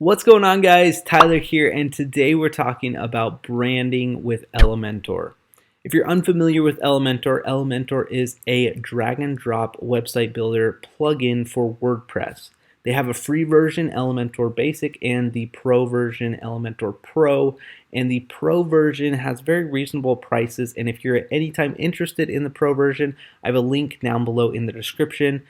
What's going on, guys? Tyler here, and today we're talking about branding with Elementor. If you're unfamiliar with Elementor, Elementor is a drag and drop website builder plugin for WordPress. They have a free version, Elementor Basic, and the pro version, Elementor Pro. And the pro version has very reasonable prices, and if you're at any time interested in the pro version, I have a link down below in the description.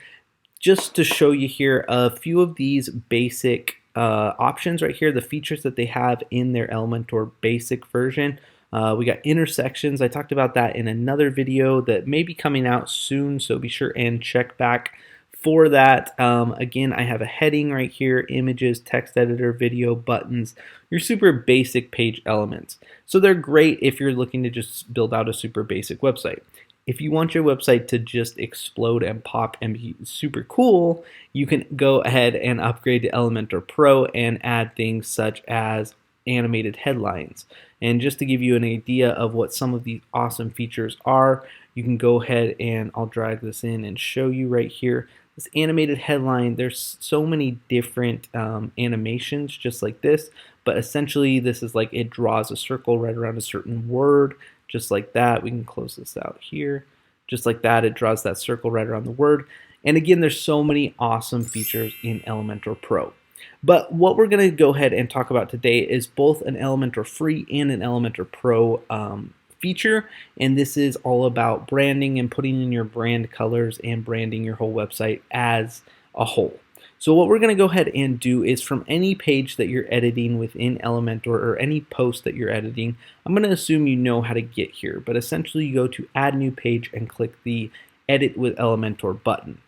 Just to show you here a few of these basic options right here, the features that they have in their Elementor basic version. We got intersections. I talked about that in another video that may be coming out soon, so be sure and check back for that. Again, I have a heading right here, images, text editor, video, buttons, your super basic page elements. So they're great if you're looking to just build out a super basic website. If you want your website to just explode and pop and be super cool, you can go ahead and upgrade to Elementor Pro and add things such as animated headlines. And just to give you an idea of what some of these awesome features are, you can go ahead and I'll drag this in and show you right here. This animated headline, there's so many different animations just like this, but essentially this is like it draws a circle right around a certain word. Just like that. We can close this out here. Just like that, it draws that circle right around the word. And again, there's so many awesome features in Elementor Pro. But what we're going to go ahead and talk about today is both an Elementor Free and an Elementor Pro feature. And this is all about branding and putting in your brand colors and branding your whole website as a whole. So what we're going to go ahead and do is from any page that you're editing within Elementor or any post that you're editing, I'm going to assume you know how to get here, but essentially you go to add new page and click the edit with Elementor button.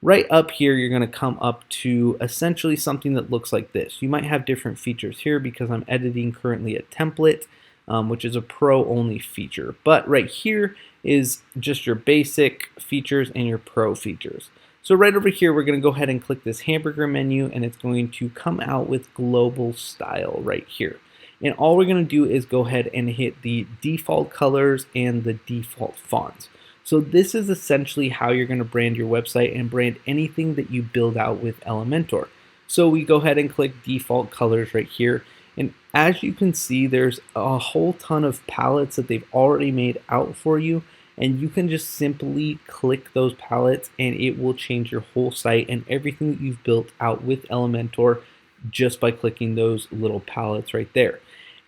Right up here, you're going to come up to essentially something that looks like this. You might have different features here because I'm editing currently a template, which is a pro only feature. But right here is just your basic features and your pro features. So right over here, we're going to go ahead and click this hamburger menu, and it's going to come out with global style right here. And all we're going to do is go ahead and hit the default colors and the default fonts. So this is essentially how you're going to brand your website and brand anything that you build out with Elementor. So we go ahead and click default colors right here. And as you can see, there's a whole ton of palettes that they've already made out for you. And you can just simply click those palettes and it will change your whole site and everything that you've built out with Elementor just by clicking those little palettes right there.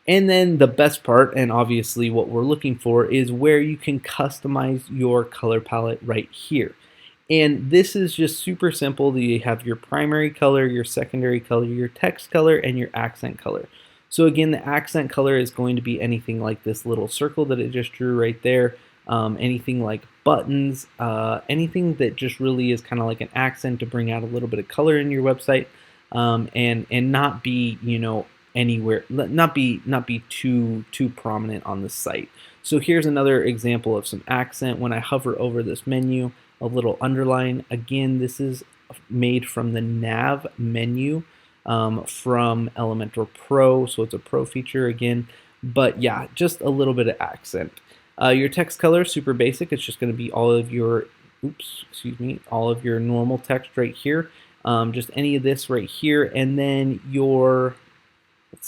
And then the best part, and obviously what we're looking for, is where you can customize your color palette right here. And this is just super simple. You have your primary color, your secondary color, your text color, and your accent color. So again, the accent color is going to be anything like this little circle that it just drew right there. Anything like buttons, anything that just really is kind of like an accent to bring out a little bit of color in your website, and not be, you know, anywhere, not be too prominent on the site. So here's another example of some accent. When I hover over this menu, a little underline. Again, this is made from the nav menu from Elementor Pro, so it's a pro feature again. But yeah, just a little bit of accent. Your text color, super basic. It's just going to be all of your, all of your normal text right here. Just any of this right here. And then your,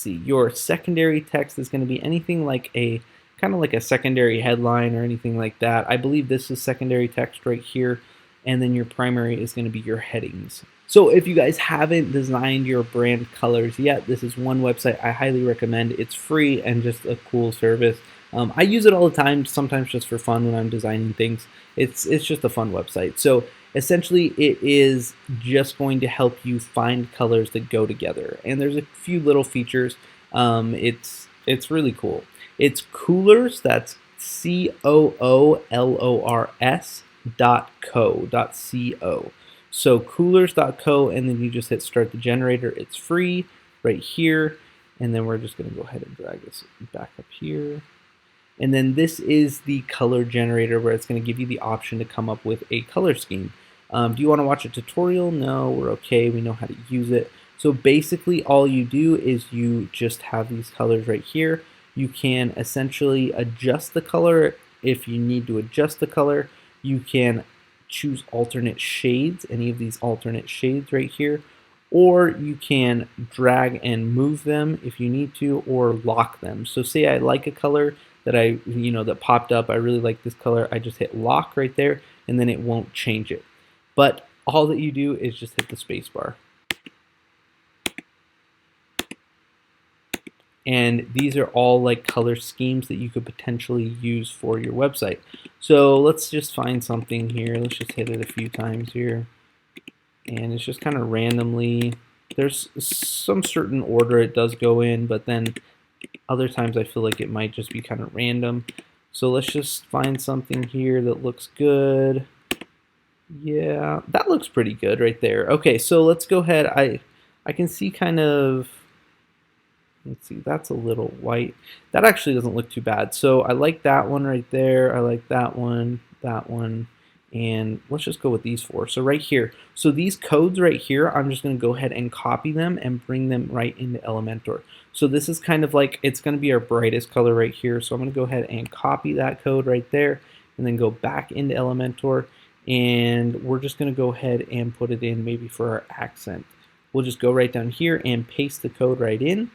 your secondary text is going to be anything like a, kind of like a secondary headline or anything like that. I believe this is secondary text right here. And then your primary is going to be your headings. So if you guys haven't designed your brand colors yet, this is one website I highly recommend. It's free and just a cool service. I use it all the time, sometimes just for fun when I'm designing things. It's just a fun website. So essentially it is just going to help you find colors that go together. And there's a few little features. It's really cool. It's Coolors, that's COOLORS.co. So Coolors.co, and then you just hit start the generator. It's free right here. And then we're just going to go ahead and drag this back up here. And then this is the color generator where it's going to give you the option to come up with a color scheme. Do you want to watch a tutorial? No, we're okay. We know how to use it. So basically all you do is you just have these colors right here. You can essentially adjust the color if you need to adjust the color. You can choose alternate shades, any of these alternate shades right here. or you can drag and move them if you need to, or lock them. So say I like a color that that popped up, I really like this color, I just hit lock right there, and then it won't change it. But all that you do is just hit the space bar. And these are all like color schemes that you could potentially use for your website. So let's just find something here. Let's just hit it a few times here. And it's just kind of randomly. There's some certain order it does go in, but then other times I feel like it might just be kind of random. So let's just find something here that looks good. Yeah, that looks pretty good right there. Okay, so let's go ahead. I can see kind of, let's see, that's a little white. That actually doesn't look too bad. So I like that one right there. I like that one, and let's just go with these four. So right here, so these codes right here, I'm just going to go ahead and copy them and bring them right into Elementor. So this is kind of like, it's going to be our brightest color right here. So I'm going to go ahead and copy that code right there and then go back into Elementor, and we're just going to go ahead and put it in maybe for our accent. We'll just go right down here and paste the code right in.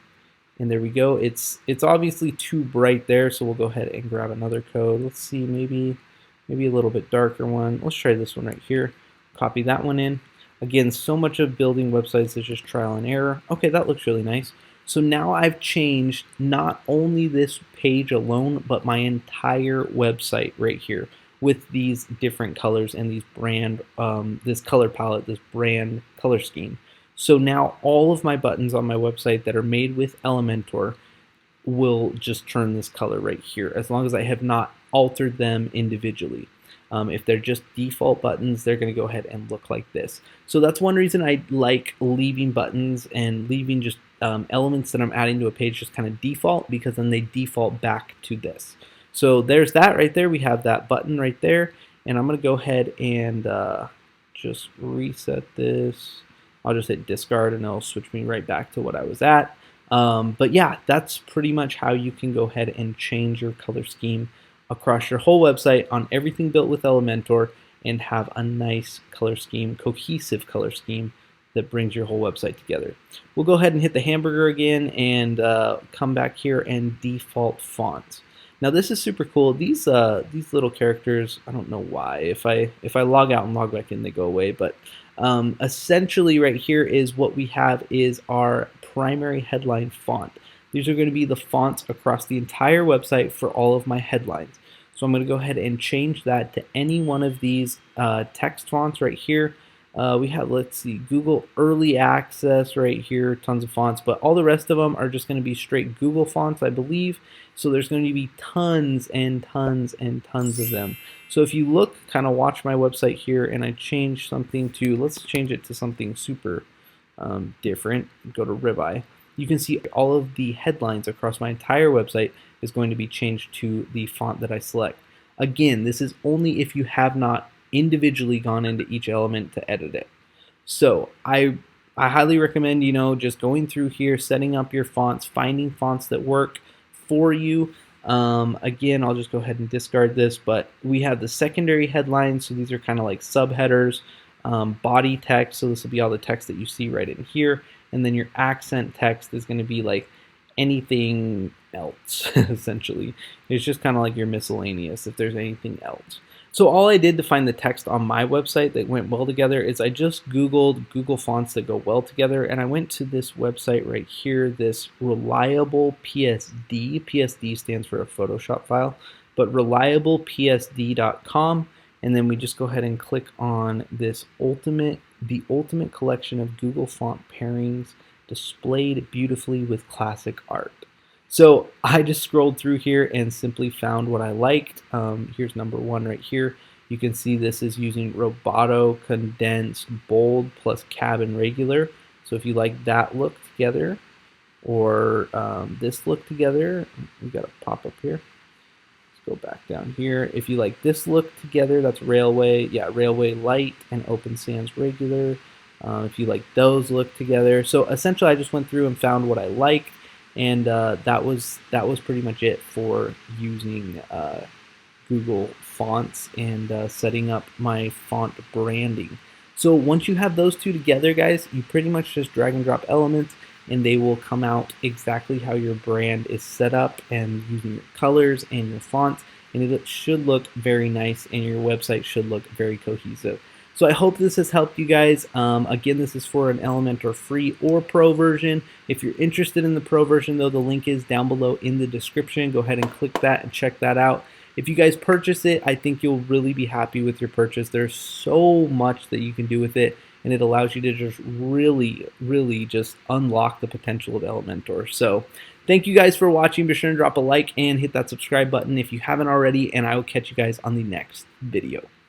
And there we go. It's obviously too bright there, so we'll go ahead and grab another code. Let's see, maybe a little bit darker one. Let's try this one right here. Copy that one in. Again, so much of building websites is just trial and error. Okay, that looks really nice. So now I've changed not only this page alone, but my entire website right here with these different colors and these brand, this color palette, this brand color scheme. So now all of my buttons on my website that are made with Elementor will just turn this color right here, as long as I have not altered them individually. If they're just default buttons, they're going to go ahead and look like this. So that's one reason I like leaving buttons and leaving just elements that I'm adding to a page just kind of default, because then they default back to this. So there's that right there. We have that button right there, and I'm going to go ahead and just reset this. I'll just hit discard and it'll switch me right back to what I was at. But yeah, that's pretty much how you can go ahead and change your color scheme across your whole website on everything built with Elementor and have a nice color scheme, cohesive color scheme that brings your whole website together. We'll go ahead and hit the hamburger again and come back here and default fonts. Now this is super cool. These little characters, I don't know why. If I log out and log back in, they go away. But essentially, right here is what we have is our primary headline font. These are going to be the fonts across the entire website for all of my headlines. So I'm going to go ahead and change that to any one of these text fonts right here. We have, let's see, Google Early Access right here, tons of fonts, but all the rest of them are just going to be straight Google fonts, I believe. So there's going to be tons and tons and tons of them. So if you look, kind of watch my website here, and I change something to, let's change it to something super different, go to ribeye. You can see all of the headlines across my entire website is going to be changed to the font that I select. Again, this is only if you have not individually gone into each element to edit it. So I highly recommend, just going through here, setting up your fonts, finding fonts that work for you. Again, I'll just go ahead and discard this, but we have the secondary headlines, so these are kind of like subheaders, body text, so this will be all the text that you see right in here, and then your accent text is going to be like anything else, essentially. It's just kind of like your miscellaneous, if there's anything else. So all I did to find the text on my website that went well together is I just Googled Google fonts that go well together, and I went to this website right here, this ReliablePSD. PSD stands for a Photoshop file, but ReliablePSD.com, and then we just go ahead and click on this the ultimate collection of Google font pairings displayed beautifully with classic art. So I just scrolled through here and simply found what I liked. Here's number one right here. You can see this is using Roboto, Condensed, Bold, plus Cabin Regular. So if you like that look together, or this look together, we got a pop-up here. Let's go back down here. If you like this look together, that's Railway. Yeah, Railway Light and Open Sans Regular. If you like those look together. So essentially I just went through and found what I liked. And that was pretty much it for using Google Fonts and setting up my font branding. So once you have those two together, guys, you pretty much just drag and drop elements and they will come out exactly how your brand is set up and using your colors and your fonts, and it should look very nice and your website should look very cohesive. So I hope this has helped you guys. Again, this is for an Elementor free or pro version. If you're interested in the pro version, though, the link is down below in the description. Go ahead and click that and check that out. If you guys purchase it, I think you'll really be happy with your purchase. There's so much that you can do with it, and it allows you to just really just unlock the potential of Elementor. So thank you guys for watching. Be sure to drop a like and hit that subscribe button if you haven't already, and I will catch you guys on the next video.